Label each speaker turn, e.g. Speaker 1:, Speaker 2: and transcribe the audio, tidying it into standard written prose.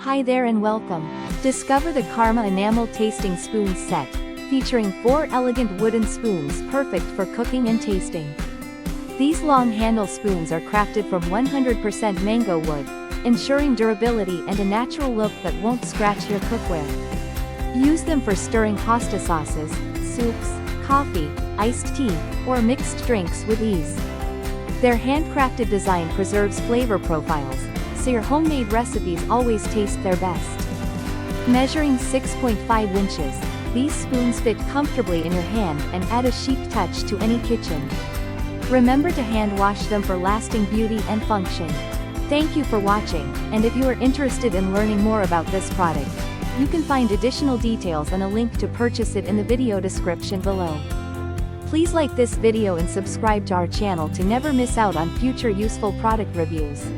Speaker 1: Hi there and welcome. Discover the Karma Enamel Tasting Spoons set, featuring 4 elegant wooden spoons perfect for cooking and tasting. These long handle spoons are crafted from 100% mango wood, ensuring durability and a natural look that won't scratch your cookware. Use them for stirring pasta sauces, soups, coffee, iced tea, or mixed drinks with ease. Their handcrafted design preserves flavor profiles, so your homemade recipes always taste their best. Measuring 6.5 inches, these spoons fit comfortably in your hand and add a chic touch to any kitchen. Remember to hand wash them for lasting beauty and function. Thank you for watching, and if you are interested in learning more about this product, you can find additional details and a link to purchase it in the video description below. Please like this video and subscribe to our channel to never miss out on future useful product reviews.